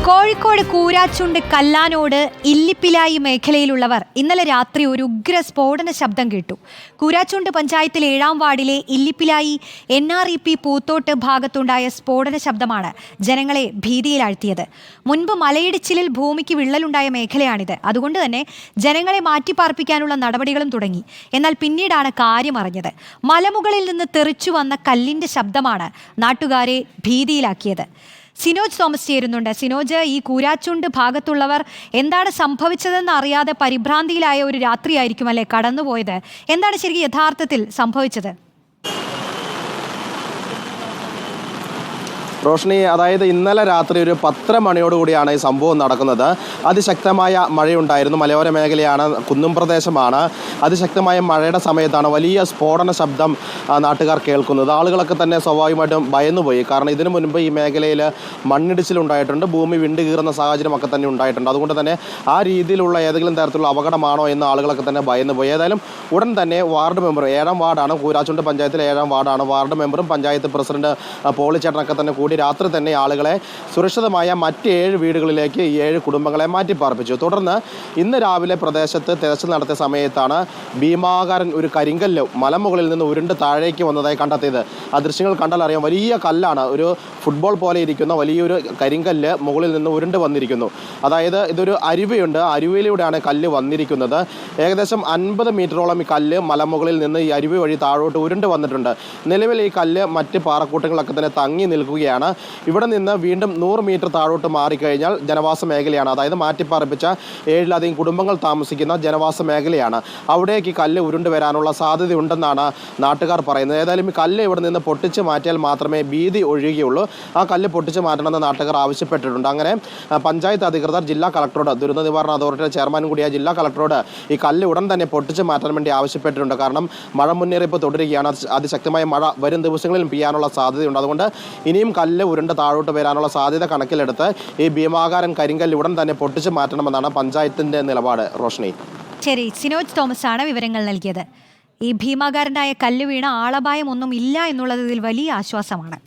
കോഴിക്കോട് കൂരാച്ചുണ്ട് കല്ലാനോട് ഇല്ലിപ്പിലായി മേഖലയിലുള്ളവർ ഇന്നലെ രാത്രി ഒരു ഉഗ്ര സ്ഫോടന ശബ്ദം കേട്ടു. കൂരാച്ചുണ്ട് പഞ്ചായത്തിലെ 7-ാം വാർഡിലെ ഇല്ലിപ്പിലായി NREP പൂത്തോട്ട് ഭാഗത്തുണ്ടായ സ്ഫോടന ശബ്ദമാണ് ജനങ്ങളെ ഭീതിയിലാഴ്ത്തിയത്. മുൻപ് മലയിടിച്ചിലിൽ ഭൂമിക്ക് വിള്ളലുണ്ടായ മേഖലയാണിത്. അതുകൊണ്ട് തന്നെ ജനങ്ങളെ മാറ്റിപ്പാർപ്പിക്കാനുള്ള നടപടികളും തുടങ്ങി. എന്നാൽ പിന്നീടാണ് കാര്യം അറിഞ്ഞത്. മലമുകളിൽ നിന്ന് തെറിച്ചു വന്ന കല്ലിന്റെ ശബ്ദമാണ് നാട്ടുകാരെ ഭീതിയിലാക്കിയത്. സിനോജ് തോമസ് ചേരുന്നുണ്ട്. സിനോജ്, ഈ കൂരാച്ചുണ്ട് ഭാഗത്തുള്ളവർ എന്താണ് സംഭവിച്ചതെന്ന് അറിയാതെ പരിഭ്രാന്തിയിലായ ഒരു രാത്രിയായിരിക്കും അല്ലേ കടന്നുപോയത്? എന്താണ് ശരിക്കും യഥാർത്ഥത്തിൽ സംഭവിച്ചത്? റോഷ്നി, അതായത് ഇന്നലെ രാത്രി ഒരു 10 മണിയോടുകൂടിയാണ് ഈ സംഭവം നടക്കുന്നത്. അതിശക്തമായ മഴയുണ്ടായിരുന്നു. മലയോര മേഖലയാണ്, കുന്നും പ്രദേശമാണ്. അതിശക്തമായ മഴയുടെ സമയത്താണ് വലിയ സ്ഫോടന ശബ്ദം നാട്ടുകാർ കേൾക്കുന്നത്. ആളുകളൊക്കെ തന്നെ സ്വാഭാവികമായിട്ടും ഭയന്നുപോയി. കാരണം ഇതിനു മുൻപ് ഈ മേഖലയിൽ മണ്ണിടിച്ചിലുണ്ടായിട്ടുണ്ട്, ഭൂമി വിണ്ടുകീറുന്ന സാഹചര്യമൊക്കെ തന്നെ ഉണ്ടായിട്ടുണ്ട്. അതുകൊണ്ട് തന്നെ ആ രീതിയിലുള്ള ഏതെങ്കിലും തരത്തിലുള്ള അപകടമാണോ എന്ന് ആളുകളൊക്കെ തന്നെ ഭയന്നുപോയി. ഏതായാലും ഉടൻ തന്നെ വാർഡ് മെമ്പർ, 7-ാം വാർഡാണ്, കൂരാച്ചുണ്ട് പഞ്ചായത്തിലെ 7-ാം വാർഡാണ്, വാർഡ് മെമ്പറും പഞ്ചായത്ത് പ്രസിഡന്റ് പോളിച്ചേട്ടനൊക്കെ തന്നെ കൂടി രാത്രി തന്നെ ആളുകളെ സുരക്ഷിതമായ മറ്റ് 7 വീടുകളിലേക്ക് ഈ 7 കുടുംബങ്ങളെ മാറ്റിപ്പാർപ്പിച്ചു. തുടർന്ന് ഇന്ന് രാവിലെ പ്രദേശത്ത് തെരച്ചിൽ നടത്തിയ സമയത്താണ് ഭീമാകാരൻ ഒരു കരിങ്കല്ല് മലമുകളിൽ നിന്ന് ഉരുണ്ട് താഴേക്ക് വന്നതായി കണ്ടെത്തിയത്. ആ ദൃശ്യങ്ങൾ കണ്ടാൽ അറിയാം, വലിയ കല്ലാണ്, ഒരു ഫുട്ബോൾ പോലെ ഇരിക്കുന്ന വലിയൊരു കരിങ്കല്ല് മുകളിൽ നിന്ന് ഉരുണ്ട് വന്നിരിക്കുന്നു. അതായത് ഇതൊരു അരുവിയുണ്ട്, അരുവിയിലൂടെയാണ് കല്ല് വന്നിരിക്കുന്നത്. ഏകദേശം 50 മീറ്ററോളം ഈ കല്ല് മലമുകളിൽ നിന്ന് ഈ അരുവി വഴി താഴോട്ട് ഉരുണ്ട് വന്നിട്ടുണ്ട്. നിലവിൽ ഈ കല്ല് മറ്റ് പാറക്കൂട്ടങ്ങളൊക്കെ തന്നെ തങ്ങി നിൽക്കുകയാണ്. ഇവിടെ നിന്ന് വീണ്ടും 100 മീറ്റർ താഴോട്ട് മാറിക്കഴിഞ്ഞാൽ ജനവാസ മേഖലയാണ്. അതായത് മാറ്റിപ്പാർപ്പിച്ച 7-ലധികം കുടുംബങ്ങൾ താമസിക്കുന്ന ജനവാസ മേഖലയാണ്. അവിടേക്ക് ഈ കല്ല് ഉരുണ്ട് വരാനുള്ള സാധ്യതയുണ്ടെന്നാണ് നാട്ടുകാർ പറയുന്നത്. ഏതായാലും ഈ കല്ല് ഇവിടെ നിന്ന് പൊട്ടിച്ച് മാറ്റിയാൽ മാത്രമേ ഭീതി ഒഴിയുകയുള്ളൂ. ആ കല്ല് പൊട്ടിച്ച് മാറ്റണമെന്ന് നാട്ടുകാർ ആവശ്യപ്പെട്ടിട്ടുണ്ട്. അങ്ങനെ പഞ്ചായത്ത് അധികൃതർ ജില്ലാ കളക്ടറോട്, ദുരന്ത നിവാരണ അതോറിറ്റിയുടെ ചെയർമാൻ കൂടിയായ ജില്ലാ കളക്ടറോട് ഈ കല്ല് ഉടൻ തന്നെ പൊട്ടിച്ച് മാറ്റാൻ വേണ്ടി ആവശ്യപ്പെട്ടിട്ടുണ്ട്. കാരണം മഴ മുന്നറിയിപ്പ് തുടരുകയാണ്. അതിശക്തമായ മഴ വരും ദിവസങ്ങളിലും പെയ്യാനുള്ള സാധ്യതയുണ്ട്. അതുകൊണ്ട് ഇനിയും കല്ല് ഉരുണ്ട് താഴോട്ട് വരാനുള്ള സാധ്യത കണക്കിലെടുത്ത് ഈ ഭീമാകാരൻ കരിങ്കല്ല് ഉടൻ തന്നെ പൊട്ടിച്ച് മാറ്റണമെന്നാണ് പഞ്ചായത്തിന്റെ നിലപാട്. റോഷ്നി, ശരി. സിനോജ് തോമസ് ആണ് വിവരങ്ങൾ നൽകിയത്. ഈ ഭീമാകാരനായ കല്ല് വീണ ആളപായം ഒന്നും ഇല്ല എന്നുള്ളത് ഇതിൽ വലിയ ആശ്വാസമാണ്.